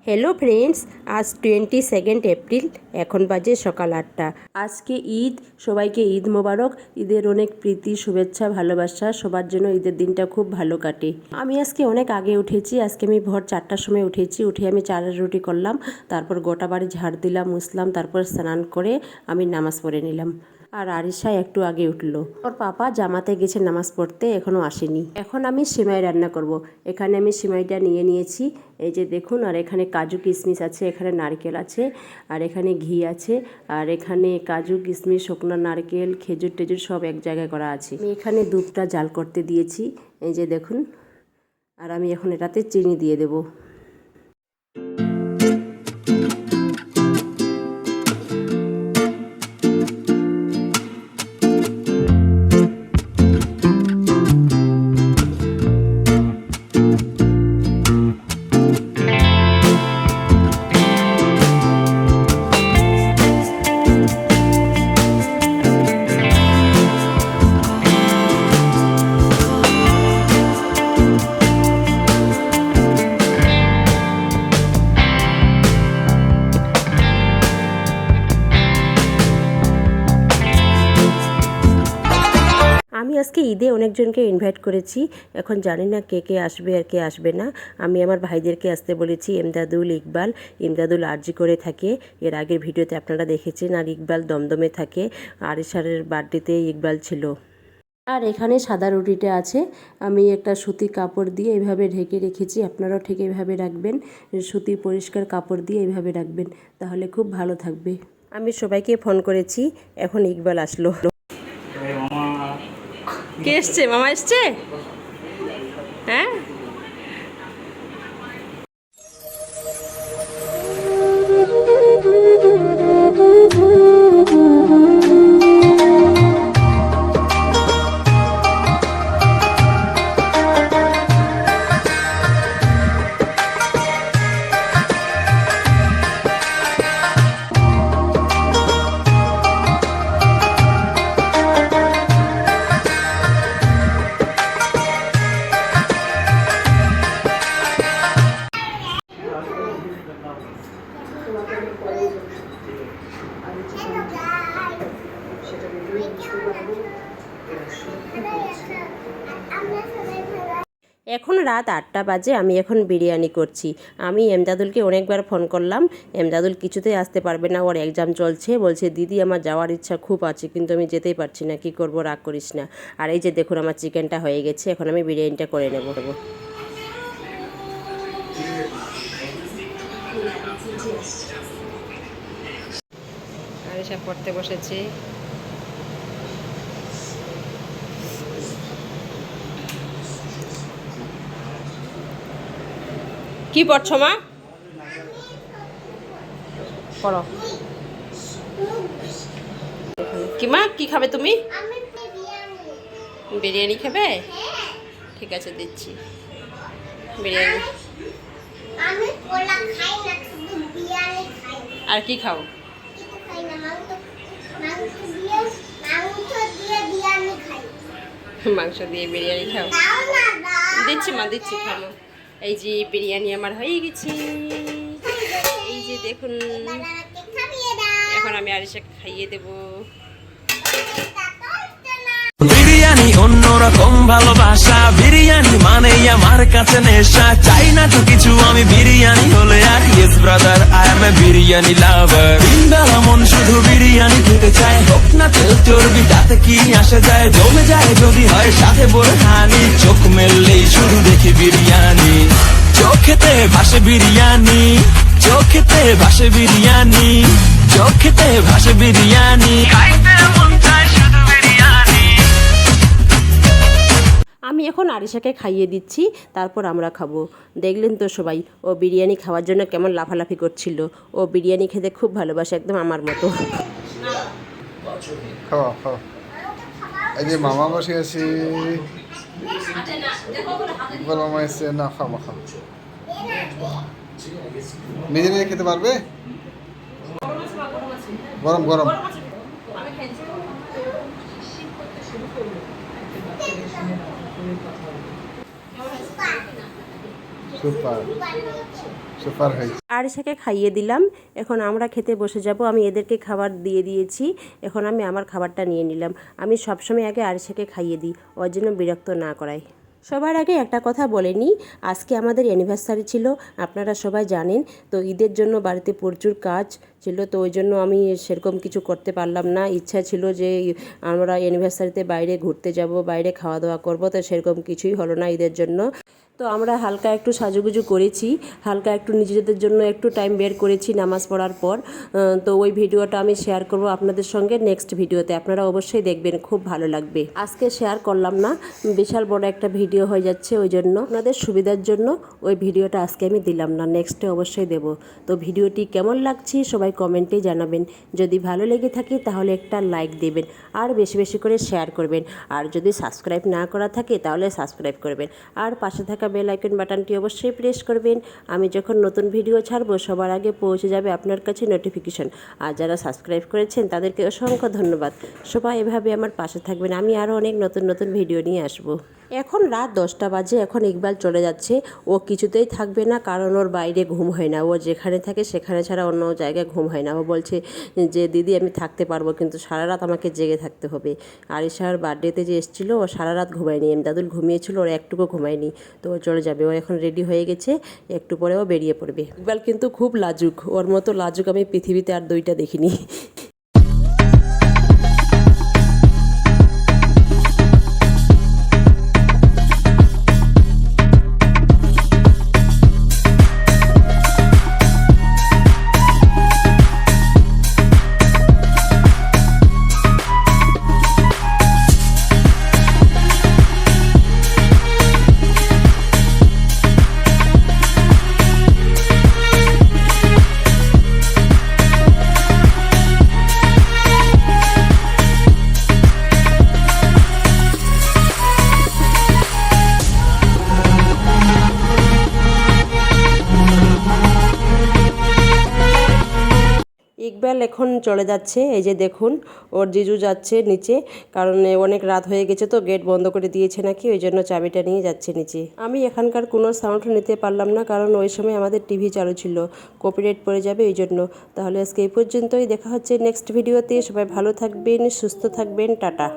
Hello friends, আজ 22 April, এখন বাজে সকাল 8টা। আজকে ঈদ, সবাইকে ঈদ মোবারক। ঈদের অনেক প্রীতি, শুভেচ্ছা, ভালোবাসা সবার জন্য। ঈদের দিনটা খুব ভালো কাটে। আমি আজকে অনেক আগে উঠেছি। আজকে আমি ভোর 4টার সময় উঠেছি। উঠে আমি চালের রুটি করলাম, তারপর গোটা বাড়ি ঝাড় দিলাম, মুছলাম, তারপর স্নান করে আমি নামাজ পড়ে নিলাম। আর আরিশা একটু আগে উঠলো। ওর পাপা জামাতে গেছে নামাজ পড়তে, এখনও আসেনি। এখন আমি সিমাই রান্না করব। এখানে আমি সিমাইটা নিয়ে নিয়েছি, এই যে দেখুন। আর এখানে কাজু কিশমিশ আছে, এখানে নারকেল আছে, আর এখানে ঘি আছে, আর এখানে কাজু কিশমিশ, শুকনো নারকেল, খেজুর টেজুর সব এক জায়গায় করা আছে। আমি এখানে দুধটা জাল করতে দিয়েছি, এই যে দেখুন। আর আমি এখন এটাতে চিনি দিয়ে দেবো। আমি আজকে ঈদে অনেকজনকে ইনভাইট করেছি। এখন জানি না কে কে আসবে আর কে আসবে না। আমি আমার ভাইদেরকে আসতে বলেছি, এমদাদুল, ইকবাল। ইমদাদুল আরজি করে থাকে, এর আগের ভিডিওতে আপনারা দেখেছেন। আর ইকবাল দমদমে থাকে। আরিশারের বার্থডেতে ইকবাল ছিল। আর এখানে সাদা রুটিটা আছে, আমি একটা সুতি কাপড় দিয়ে এইভাবে ঢেকে রেখেছি। আপনারাও ঠিক এইভাবে রাখবেন, সুতি পরিষ্কার কাপড় দিয়ে এইভাবে রাখবেন, তাহলে খুব ভালো থাকবে। আমি সবাইকে ফোন করেছি, এখন ইকবাল আসলো। কে এসছে? মামা এসছে? হ্যাঁ, এখন রাত 8টা বাজে। আমি এখন বিরিয়ানি করছি। আমি এমদাদুলকে অনেকবার ফোন করলাম, এমদাদুল কিছুতেই আসতে পারবে না, ওর এক্সাম চলছে। বলছে দিদি আমার যাওয়ার ইচ্ছা খুব আছে, কিন্তু আমি যেতেই পারছি না, কি করব, রাগ করিস না। আর এই যে দেখুন আমার চিকেনটা হয়ে গেছে, এখন আমি বিরিয়ানিটা করে নেব। আর এসব পড়তে বসেছে। কি পড়ছো মা? পড়ো। কি মা, কি খাবে তুমি? বিরিয়ানি খাবে? ঠিক আছে, দিচ্ছি বিরিয়ানি। আর কি খাও? মাংস দিয়ে বিরিয়ানি খাও? দিচ্ছি মা, দিচ্ছি, খাবো। এই যে বিরিয়ানি আমার হয়ে গেছে, এই যে দেখুন। এখন আমি আরিশাকে খাইয়ে দেব। বিরিয়ানি অন্যরকম ভালোবাসা, বিরিয়ানি মানে আমার কাছে নেশা। চাই না তো কিছু, আমি বিরিয়ানি হলে আর yes brother, I M A biryani লাভার। দিনবেলা মন শুধু বিরিয়ানি খেতে চায়, হোক না তেল চর্বি তাতে কি আসে যায়। জমে যায় যদি হয় সাথে বোরহানি, চোখ মেললেই শুধু দেখি বিরিয়ানি। চোখেতে ভাসে বিরিয়ানি, চোখেতে ভাসে বিরিয়ানি, চোখেতে ভাসে বিরিয়ানি। খাইতে মন চায় শুধু বিরিয়ানি। আমি এখন আরিশাকে খাইয়ে দিচ্ছি, তারপর আমরা খাবো। দেখলেন তো সবাই, ও বিরিয়ানি খাওয়ার জন্য কেমন লাফালাফি করছিল। ও বিরিয়ানি খেতে খুব ভালোবাসে, একদম আমার মতো। খাওয়া খাওয়া। এই যে মামা বসে আছি, বলো মা এসে না, খাওয়া খাওয়া। নিজে নিজে খেতে পারবে? গরম গরম। সুপার সুপার হয়েছে। আরিশাকে খাইয়ে দিলাম, এখন আমরা খেতে বসে যাব। আমি এদেরকে খাবার দিয়ে দিয়েছি, এখন আমি আমার খাবারটা নিয়ে নিলাম। আমি সবসময় আগে আরিশাকে খাইয়ে দিই, ওর জন্য বিরক্ত না করাই। সবার আগে একটা কথা বলে নিই, আজকে আমাদের অ্যানিভার্সারি ছিল, আপনারা সবাই জানেন। তো ঈদের জন্য বাড়িতে প্রচুর কাজ ছিল, তো ওই জন্য আমি সেরকম কিছু করতে পারলাম না। ইচ্ছা ছিল যে আমরা অ্যানিভার্সারিতে বাইরে ঘুরতে যাব, বাইরে খাওয়া দাওয়া করব, তো সেরকম কিছুই হলো না ঈদের জন্য। তো আমরা হালকা একটু সাজুগুজু করেছি, হালকা একটু নিজেদের জন্য একটু টাইম বের করেছি নামাজ পড়ার পর। তো ওই ভিডিওটা আমি শেয়ার করব আপনাদের সঙ্গে নেক্সট ভিডিওতে, আপনারা অবশ্যই দেখবেন, খুব ভালো লাগবে। আজকে শেয়ার করলাম না, বিশাল বড় একটা ভিডিও হয়ে যাচ্ছে, ওই জন্য আপনাদের সুবিধার জন্য ওই ভিডিওটা আজকে আমি দিলাম না, নেক্সটে অবশ্যই দেব। তো ভিডিওটি কেমন লাগছে সবাই কমেন্টে জানাবেন। যদি ভালো লেগে থাকে তাহলে একটা লাইক দেবেন, আর বেশি বেশি করে শেয়ার করবেন। আর যদি সাবস্ক্রাইব না করা থাকে তাহলে সাবস্ক্রাইব করবেন, আর পাশে থাকা বেল আইকন বাটনটি অবশ্যই প্রেস করবেন। আমি যখন নতুন ভিডিও ছাড়বো সবার আগে পৌঁছে যাবে আপনার কাছে নোটিফিকেশন। আর যারা সাবস্ক্রাইব করেছেন তাদেরকে অসংখ্য ধন্যবাদ। সবাই এভাবে আমার পাশে থাকবেন, আমি আরও অনেক নতুন নতুন ভিডিও নিয়ে আসবো। এখন রাত 10টা বাজে, এখন ইকবাল চলে যাচ্ছে। ও কিছুতেই থাকবে না, কারণ ওর বাইরে ঘুম হয় না। ও যেখানে থাকে সেখানে ছাড়া অন্য জায়গায় ঘুম হয় না। ও বলছে যে দিদি আমি থাকতে পারবো, কিন্তু সারা রাত আমাকে জেগে থাকতে হবে। আরিশার বার্থডেতে যে এসেছিলো ও সারা রাত ঘুমায়নি, দাদুল ঘুমিয়েছিল, ওর একটুকু ঘুমায়নি। তো ও চলে যাবে, ও এখন রেডি হয়ে গেছে, একটু পরে ও বেরিয়ে পড়বে। ইকবাল কিন্তু খুব লাজুক, ওর মতো লাজুক আমি পৃথিবীতে আর দুইটা দেখিনি। ইকবাল এখন চলে যাচ্ছে, এই যে দেখুন ওর জিজু যাচ্ছে নিচে, কারণ অনেক রাত হয়ে গেছে, তো গেট বন্ধ করে দিয়েছে নাকি, ওই জন্য চাবিটা নিয়ে যাচ্ছে নিচে। আমি এখানকার কোনো সাউন্ড নিতে পারলাম না, কারণ ওই সময় আমাদের টিভি চালু ছিল, কপিরাইট পড়ে যাবে এই জন্য। তাহলে আজকে এই পর্যন্তই, দেখা হচ্ছে নেক্সট ভিডিওতে। সবাই ভালো থাকবেন, সুস্থ থাকবেন, টাটা।